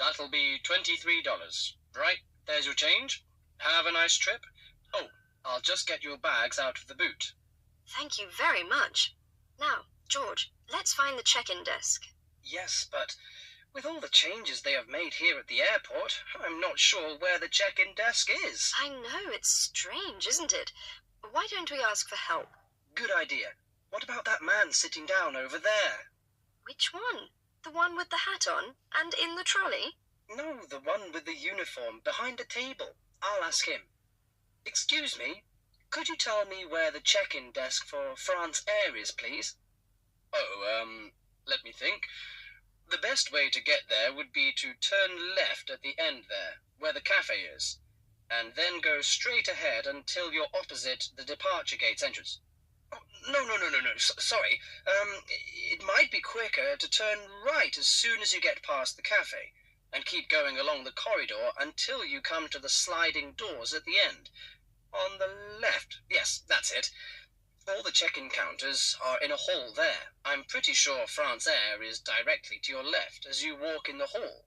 That'll be $23. Right, there's your change. Have a nice trip. Oh, I'll just get your bags out of the boot. Thank you very much. Now, George, let's find the check-in desk. Yes, but with all the changes they have made here at the airport, I'm not sure where the check-in desk is. I know, it's strange, isn't it? Why don't we ask for help? Good idea. What about that man sitting down over there? Which one? The one with the hat on and in the trolley? No, the one with the uniform behind the table. I'll ask him. Excuse me, could you tell me where the check-in desk for France Air is, please? Oh, let me think. The best way to get there would be to turn left at the end there, where the cafe is, and then go straight ahead until you're opposite the departure gates entrance. Oh, no, sorry. It might be quicker to turn right as soon as you get past the cafe, and keep going along the corridor until you come to the sliding doors at the end. On the left. Yes, that's it. All the check-in counters are in a hall there. I'm pretty sure France Air is directly to your left as you walk in the hall.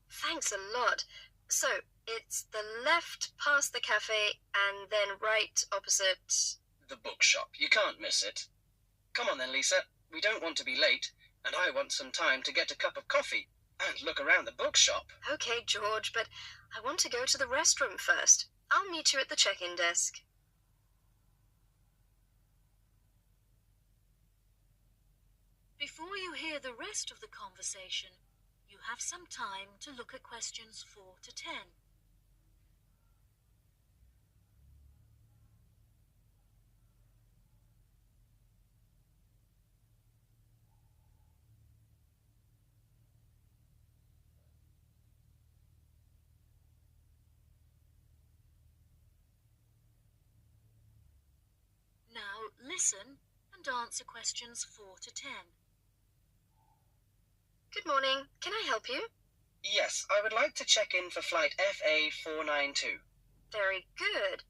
Thanks a lot. So, it's the left past the cafe and then right opposite... the bookshop. You can't miss it. Come on then, Lisa. We don't want to be late, and I want some time to get a cup of coffee and look around the bookshop. Okay, George, but I want to go to the restroom first. I'll meet you at the check-in desk. Before you hear the rest of the conversation, you have some time to look at questions 4 to 10. Now listen and answer questions 4 to 10. Good morning. Can I help you? Yes, I would like to check in for flight FA492. Very good.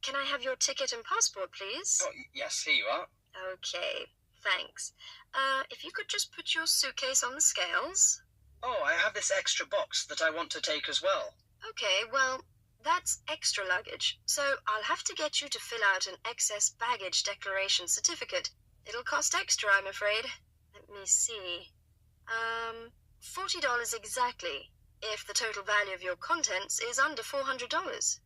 Can I have your ticket and passport, please? Oh, yes, here you are. Okay, thanks. If you could just put your suitcase on the scales. Oh, I have this extra box that I want to take as well. Okay, well, that's extra luggage, so I'll have to get you to fill out an excess baggage declaration certificate. It'll cost extra, I'm afraid. Let me see. $40 exactly, if the total value of your contents is under $400.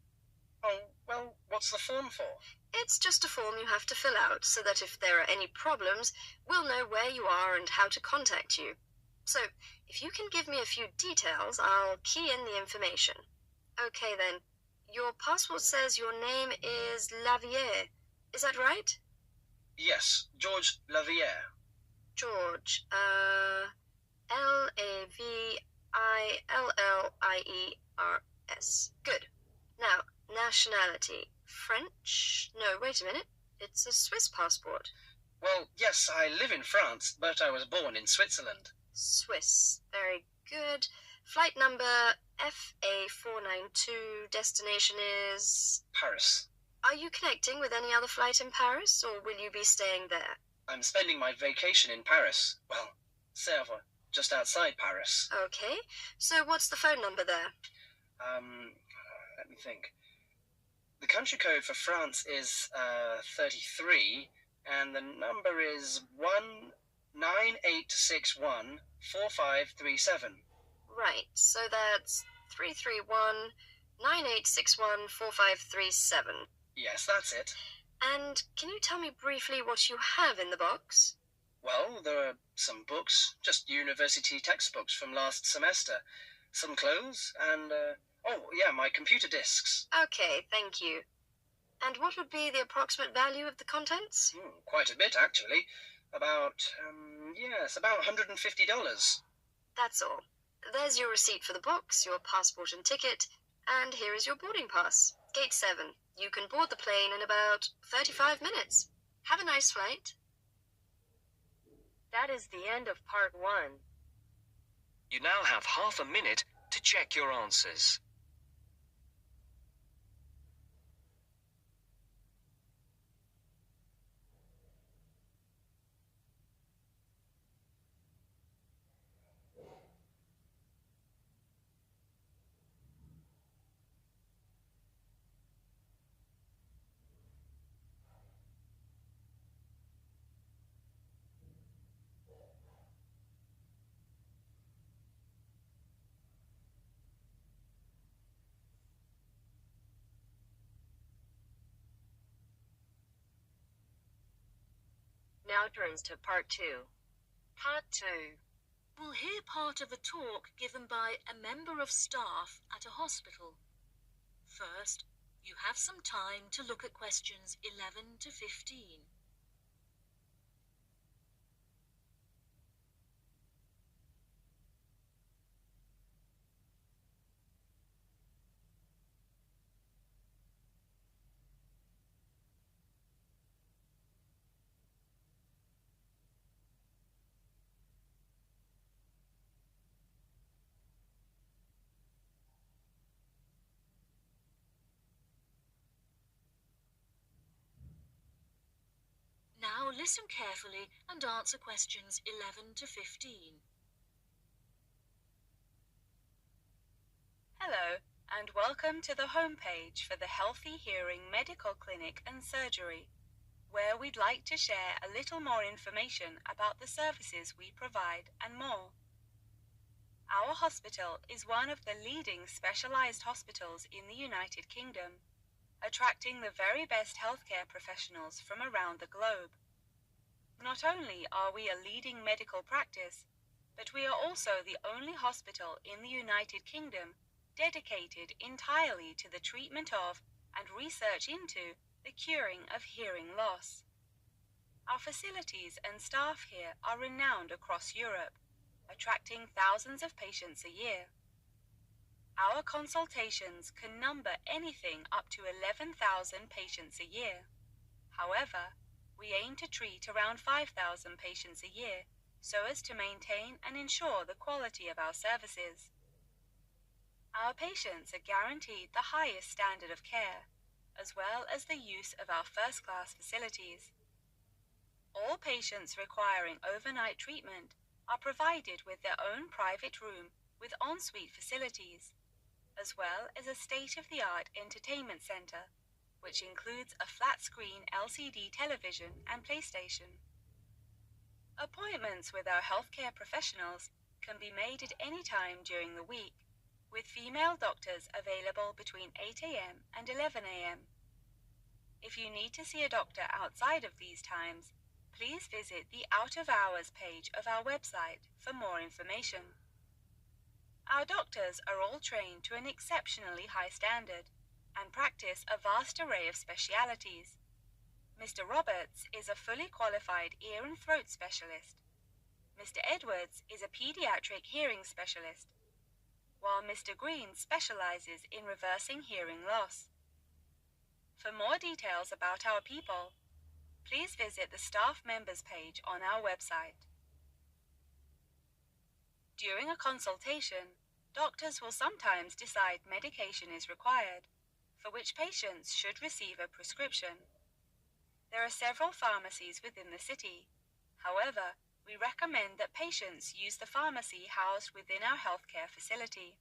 Oh, well, what's the form for? It's just a form you have to fill out so that if there are any problems, we'll know where you are and how to contact you. So, if you can give me a few details, I'll key in the information. Okay then, your passport says your name is Lavier. Is that right? Yes, George Lavier. George, Lavillers. Good. Now, nationality. French? No, wait a minute. It's a Swiss passport. Well, yes, I live in France, but I was born in Switzerland. Swiss. Very good. Flight number FA492. Destination is... Paris. Are you connecting with any other flight in Paris, or will you be staying there? I'm spending my vacation in Paris. Well, Sèvres, just outside Paris. Okay. So what's the phone number there? Let me think. The country code for France is 33, and the number is 198614537. Right, so that's 331-9861-4537. Yes, that's it. And can you tell me briefly what you have in the box? Well, there are some books, just university textbooks from last semester, some clothes, and, my computer discs. Okay, thank you. And what would be the approximate value of the contents? Quite a bit, actually. About $150. That's all. There's your receipt for the books, your passport and ticket, and here is your boarding pass. Gate 7. You can board the plane in about 35 minutes. Have a nice flight. That is the end of part 1. You now have half a minute to check your answers. Now turns to part 2. Part 2. We'll hear part of a talk given by a member of staff at a hospital. First, you have some time to look at questions 11 to 15. Now listen carefully and answer questions 11 to 15. Hello, and welcome to the homepage for the Healthy Hearing Medical Clinic and Surgery, where we'd like to share a little more information about the services we provide and more. Our hospital is one of the leading specialized hospitals in the United Kingdom, attracting the very best healthcare professionals from around the globe. Not only are we a leading medical practice, but we are also the only hospital in the United Kingdom dedicated entirely to the treatment of and research into the curing of hearing loss. Our facilities and staff here are renowned across Europe, attracting thousands of patients a year. Our consultations can number anything up to 11,000 patients a year. However, we aim to treat around 5,000 patients a year so as to maintain and ensure the quality of our services. Our patients are guaranteed the highest standard of care, as well as the use of our first-class facilities. All patients requiring overnight treatment are provided with their own private room with ensuite facilities, as well as a state-of-the-art entertainment center, which includes a flat-screen LCD television and PlayStation. Appointments with our healthcare professionals can be made at any time during the week, with female doctors available between 8 a.m. and 11 a.m. If you need to see a doctor outside of these times, please visit the Out of Hours page of our website for more information. Our doctors are all trained to an exceptionally high standard and practice a vast array of specialities. Mr. Roberts is a fully qualified ear and throat specialist. Mr. Edwards is a pediatric hearing specialist, while Mr. Green specializes in reversing hearing loss. For more details about our people, please visit the staff members page on our website. During a consultation, doctors will sometimes decide medication is required, for which patients should receive a prescription. There are several pharmacies within the city. However, we recommend that patients use the pharmacy housed within our healthcare facility.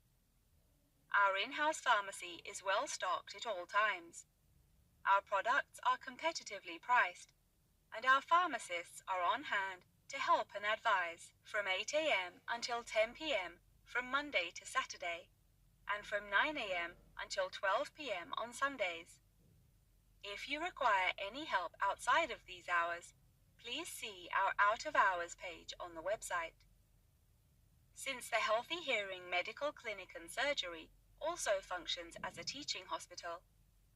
Our in-house pharmacy is well stocked at all times. Our products are competitively priced, and our pharmacists are on hand to help and advise from 8 a.m. until 10 p.m. from Monday to Saturday, and from 9 a.m. until 12 p.m. on Sundays. If you require any help outside of these hours, please see our Out of Hours page on the website. Since the Healthy Hearing Medical Clinic and Surgery also functions as a teaching hospital,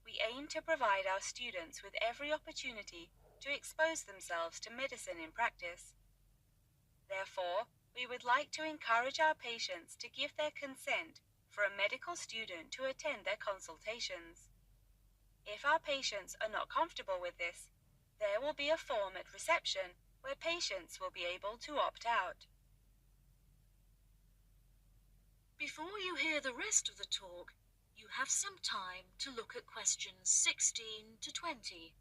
we aim to provide our students with every opportunity to expose themselves to medicine in practice. Therefore, we would like to encourage our patients to give their consent for a medical student to attend their consultations. If our patients are not comfortable with this, there will be a form at reception where patients will be able to opt out. Before you hear the rest of the talk, you have some time to look at questions 16 to 20.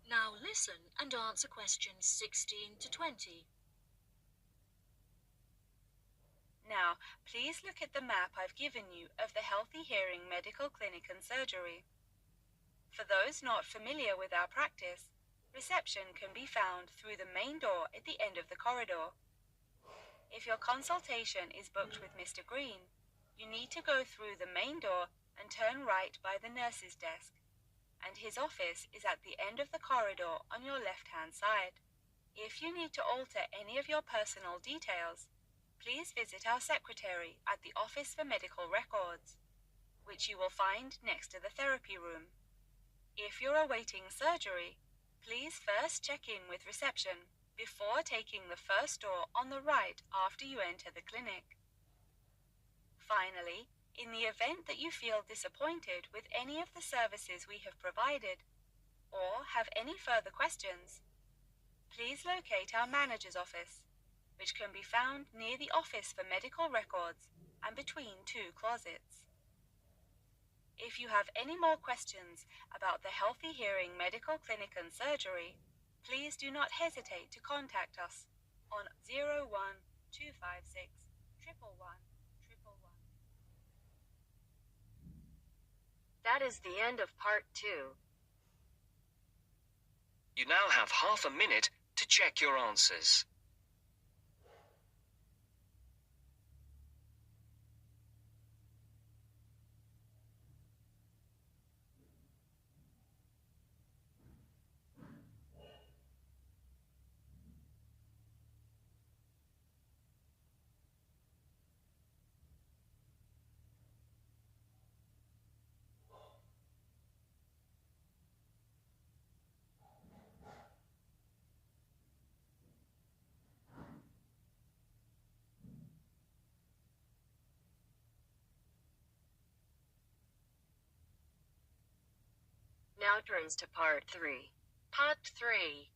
Now listen and answer questions 16 to 20. Now, please look at the map I've given you of the Healthy Hearing Medical Clinic and Surgery. For those not familiar with our practice, reception can be found through the main door at the end of the corridor. If your consultation is booked with Mr. Green, you need to go through the main door and turn right by the nurse's desk, and his office is at the end of the corridor on your left-hand side. If you need to alter any of your personal details, please visit our secretary at the Office for Medical Records, which you will find next to the therapy room. If you're awaiting surgery, please first check in with reception before taking the first door on the right after you enter the clinic. Finally, in the event that you feel disappointed with any of the services we have provided, or have any further questions, please locate our manager's office, which can be found near the Office for Medical Records and between two closets. If you have any more questions about the Healthy Hearing Medical Clinic and Surgery, please do not hesitate to contact us on 01256 111 111. That is the end of part 2. You now have half a minute to check your answers. Now turns to part 3. Part 3.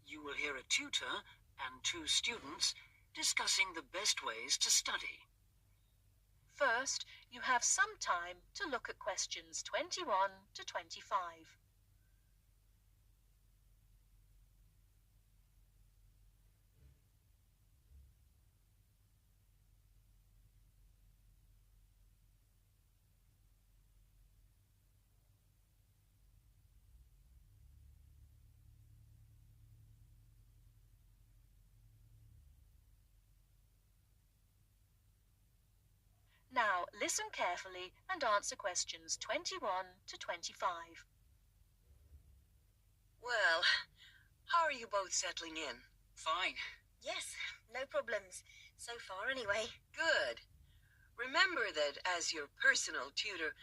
You will hear a tutor and 2 students discussing the best ways to study. First, you have some time to look at questions 21 to 25. Now, listen carefully and answer questions 21 to 25. Well, how are you both settling in? Fine. Yes, no problems. So far, anyway. Good. Remember that as your personal tutor,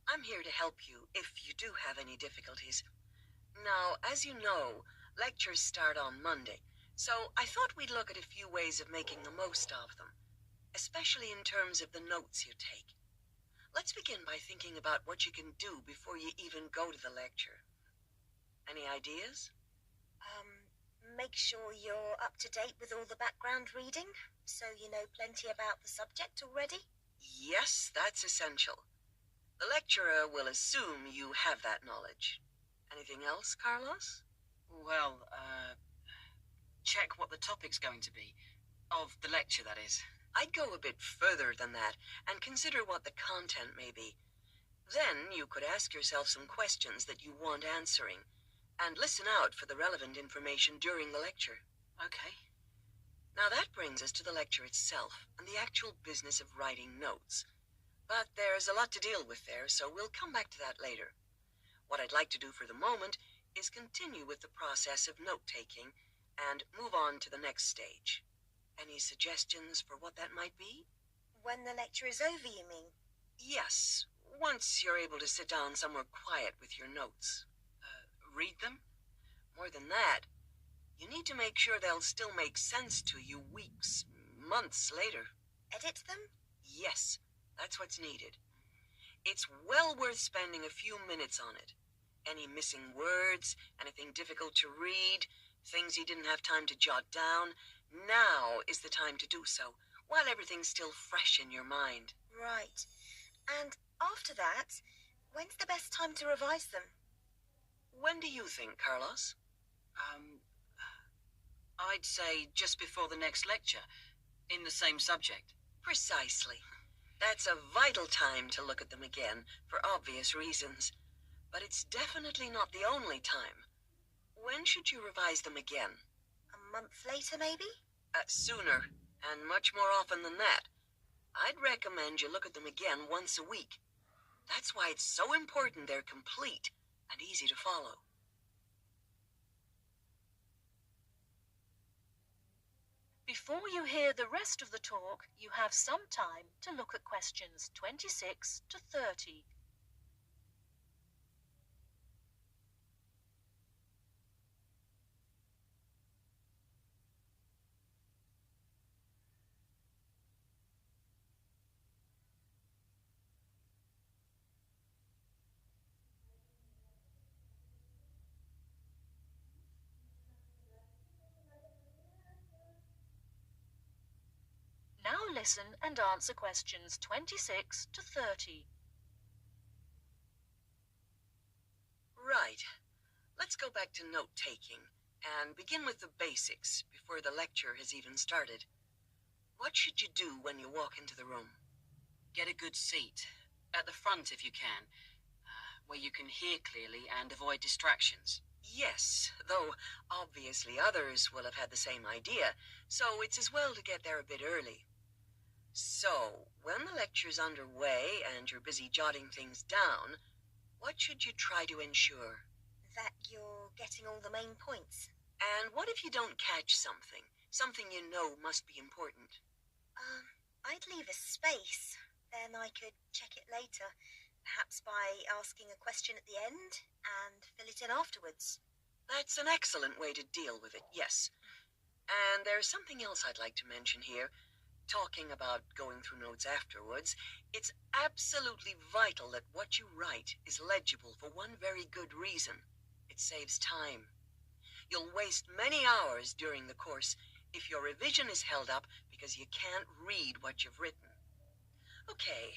I'm here to help you if you do have any difficulties. Now, as you know, lectures start on Monday, so I thought we'd look at a few ways of making the most of them, especially in terms of the notes you take. Let's begin by thinking about what you can do before you even go to the lecture. Any ideas? Make sure you're up to date with all the background reading, so you know plenty about the subject already. Yes, that's essential. The lecturer will assume you have that knowledge. Anything else, Carlos? Well, check what the topic's going to be. Of the lecture, that is. I'd go a bit further than that and consider what the content may be. Then you could ask yourself some questions that you want answering, and listen out for the relevant information during the lecture. Okay. Now that brings us to the lecture itself and the actual business of writing notes. But there's a lot to deal with there, so we'll come back to that later. What I'd like to do for the moment is continue with the process of note-taking and move on to the next stage. Any suggestions for what that might be? When the lecture is over, you mean? Yes, once you're able to sit down somewhere quiet with your notes. Read them? More than that, you need to make sure they'll still make sense to you weeks, months later. Edit them? Yes, that's what's needed. It's well worth spending a few minutes on it. Any missing words, anything difficult to read, things you didn't have time to jot down, now is the time to do so, while everything's still fresh in your mind. Right. And after that, when's the best time to revise them? When do you think, Carlos? I'd say just before the next lecture, in the same subject. Precisely. That's a vital time to look at them again, for obvious reasons. but it's definitely not the only time. When should you revise them again? A month later, maybe? Sooner, and much more often than that. I'd recommend you look at them again once a week. That's why it's so important they're complete and easy to follow. Before you hear the rest of the talk, you have some time to look at questions 26 to 30. Now listen and answer questions 26 to 30. Right. Let's go back to note-taking and begin with the basics before the lecture has even started. What should you do when you walk into the room? Get a good seat, at the front if you can, where you can hear clearly and avoid distractions. Yes, though obviously others will have had the same idea, so it's as well to get there a bit early. So, when the lecture's underway and you're busy jotting things down, what should you try to ensure? That you're getting all the main points. And what if you don't catch something? Something you know must be important. I'd leave a space. Then I could check it later. Perhaps by asking a question at the end and fill it in afterwards. That's an excellent way to deal with it, yes. And there's something else I'd like to mention here. Talking about going through notes afterwards, it's absolutely vital that what you write is legible for one very good reason. It saves time. You'll waste many hours during the course if your revision is held up because you can't read what you've written. Okay,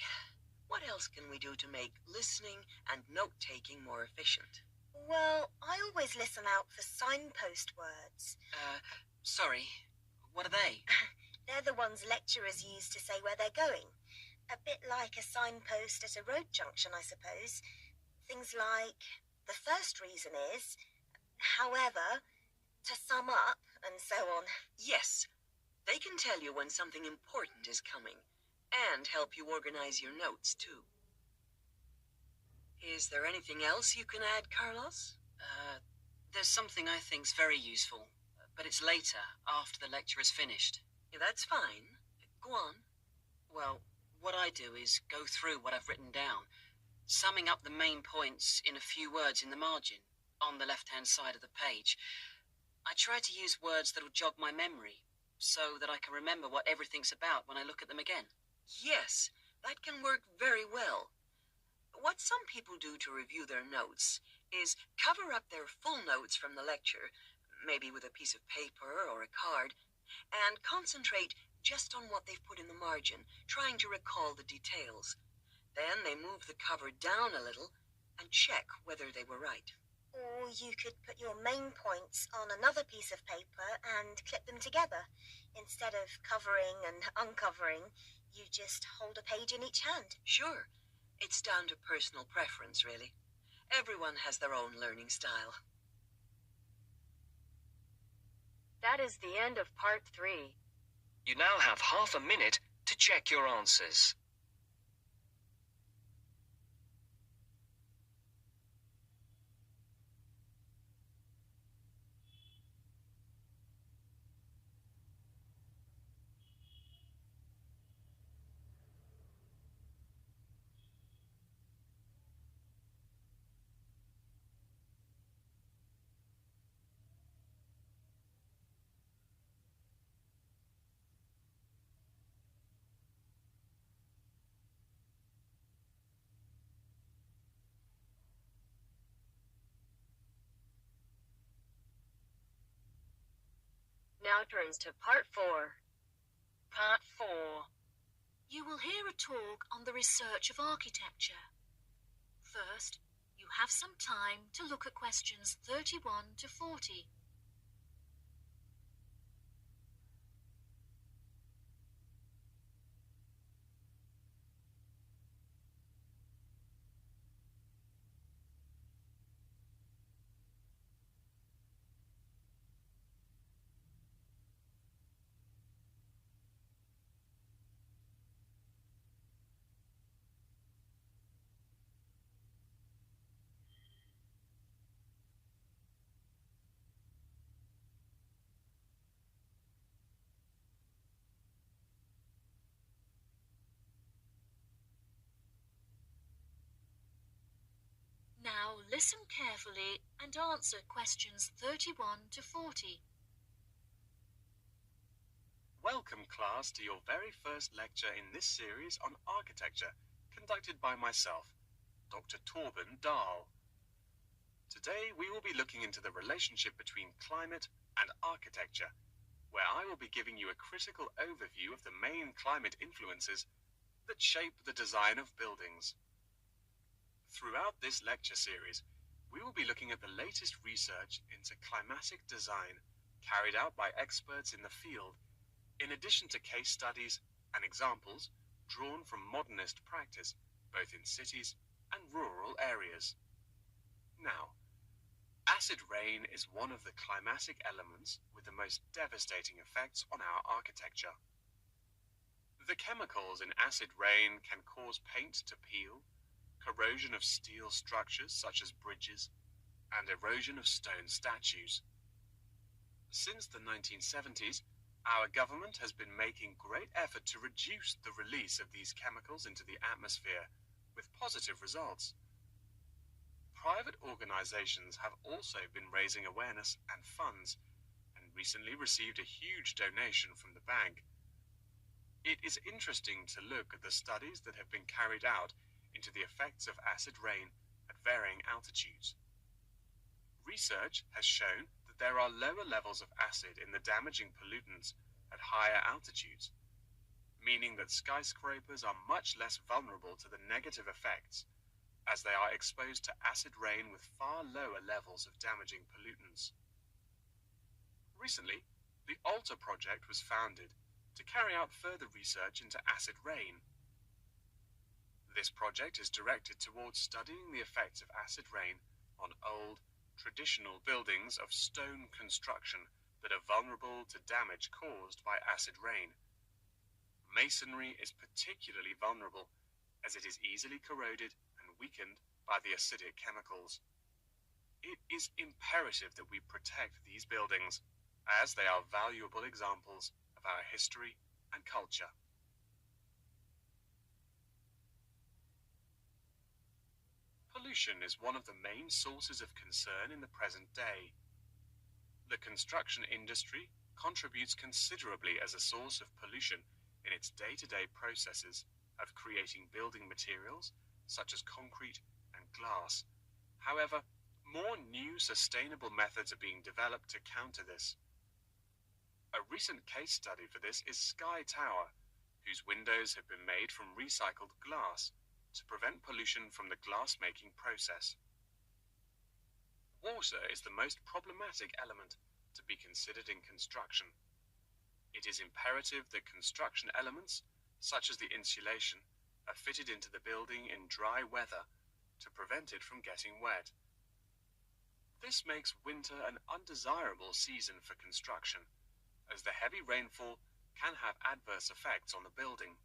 what else can we do to make listening and note-taking more efficient? Well, I always listen out for signpost words. Sorry, what are they? They're the ones lecturers use to say where they're going. A bit like a signpost at a road junction, I suppose. Things like, the first reason is, however, to sum up, and so on. Yes, they can tell you when something important is coming, and help you organize your notes, too. Is there anything else you can add, Carlos? There's something I think's very useful, but it's later, after the lecture is finished. Yeah, that's fine. Go on. Well, what I do is go through what I've written down, summing up the main points in a few words in the margin, on the left-hand side of the page. I try to use words that'll jog my memory, so that I can remember what everything's about when I look at them again. Yes, that can work very well. What some people do to review their notes is cover up their full notes from the lecture, maybe with a piece of paper or a card, and concentrate just on what they've put in the margin, trying to recall the details. Then they move the cover down a little and check whether they were right. Or you could put your main points on another piece of paper and clip them together. Instead of covering and uncovering, you just hold a page in each hand. Sure, it's down to personal preference, really. Everyone has their own learning style. That is the end of part 3. You now have half a minute to check your answers. Now turns to part 4. Part 4. You will hear a talk on the research of architecture. First, you have some time to look at questions 31 to 40. listen carefully and answer questions 31 to 40. Welcome, class, to your very first lecture in this series on architecture, conducted by myself, Dr. Torben Dahl. Today, we will be looking into the relationship between climate and architecture, where I will be giving you a critical overview of the main climate influences that shape the design of buildings. Throughout this lecture series, we will be looking at the latest research into climatic design carried out by experts in the field, in addition to case studies and examples drawn from modernist practice, both in cities and rural areas. Now, acid rain is one of the climatic elements with the most devastating effects on our architecture. The chemicals in acid rain can cause paint to peel, corrosion of steel structures such as bridges, and erosion of stone statues. Since the 1970s, our government has been making great effort to reduce the release of these chemicals into the atmosphere, with positive results. Private organizations have also been raising awareness and funds, and recently received a huge donation from the bank. It is interesting to look at the studies that have been carried out into the effects of acid rain at varying altitudes. Research has shown that there are lower levels of acid in the damaging pollutants at higher altitudes, meaning that skyscrapers are much less vulnerable to the negative effects, as they are exposed to acid rain with far lower levels of damaging pollutants. Recently, the ALTA project was founded to carry out further research into acid rain. This project is directed towards studying the effects of acid rain on old, traditional buildings of stone construction that are vulnerable to damage caused by acid rain. Masonry is particularly vulnerable, as it is easily corroded and weakened by the acidic chemicals. It is imperative that we protect these buildings, as they are valuable examples of our history and culture. Pollution is one of the main sources of concern in the present day. The construction industry contributes considerably as a source of pollution in its day-to-day processes of creating building materials such as concrete and glass. However, more new sustainable methods are being developed to counter this. A recent case study for this is Sky Tower, whose windows have been made from recycled glass to prevent pollution from the glass-making process. Water is the most problematic element to be considered in construction. It is imperative that construction elements, such as the insulation, are fitted into the building in dry weather to prevent it from getting wet. This makes winter an undesirable season for construction, as the heavy rainfall can have adverse effects on the building.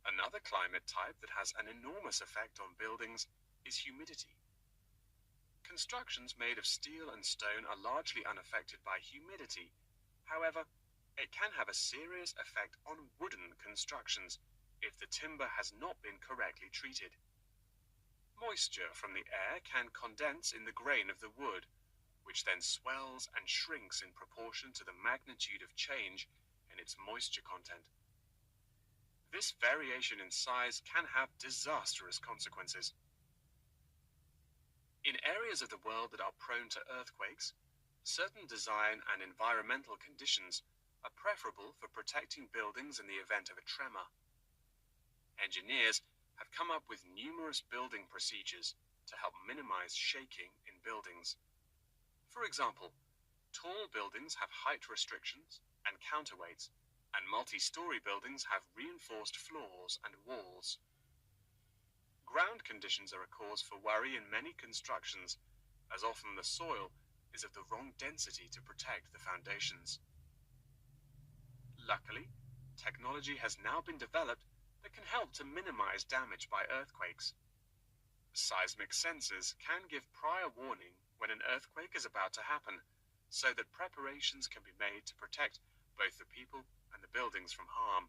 Another climate type that has an enormous effect on buildings is humidity. Constructions made of steel and stone are largely unaffected by humidity. However, it can have a serious effect on wooden constructions if the timber has not been correctly treated. Moisture from the air can condense in the grain of the wood, which then swells and shrinks in proportion to the magnitude of change in its moisture content. This variation in size can have disastrous consequences. In areas of the world that are prone to earthquakes, certain design and environmental conditions are preferable for protecting buildings in the event of a tremor. Engineers have come up with numerous building procedures to help minimize shaking in buildings. For example, tall buildings have height restrictions and counterweights, and multi-story buildings have reinforced floors and walls. Ground conditions are a cause for worry in many constructions, as often the soil is of the wrong density to protect the foundations. Luckily, technology has now been developed that can help to minimize damage by earthquakes. Seismic sensors can give prior warning when an earthquake is about to happen, so that preparations can be made to protect both the people and the buildings from harm.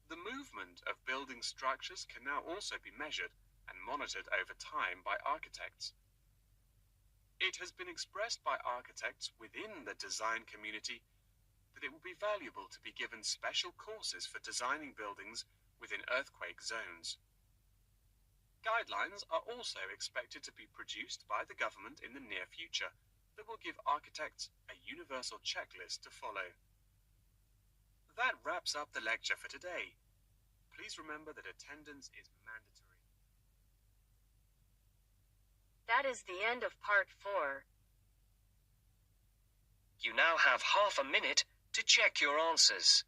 The movement of building structures can now also be measured and monitored over time by architects. It has been expressed by architects within the design community that it would be valuable to be given special courses for designing buildings within earthquake zones. Guidelines are also expected to be produced by the government in the near future that will give architects a universal checklist to follow. That wraps up the lecture for today. Please remember that attendance is mandatory. That is the end of part 4. You now have half a minute to check your answers.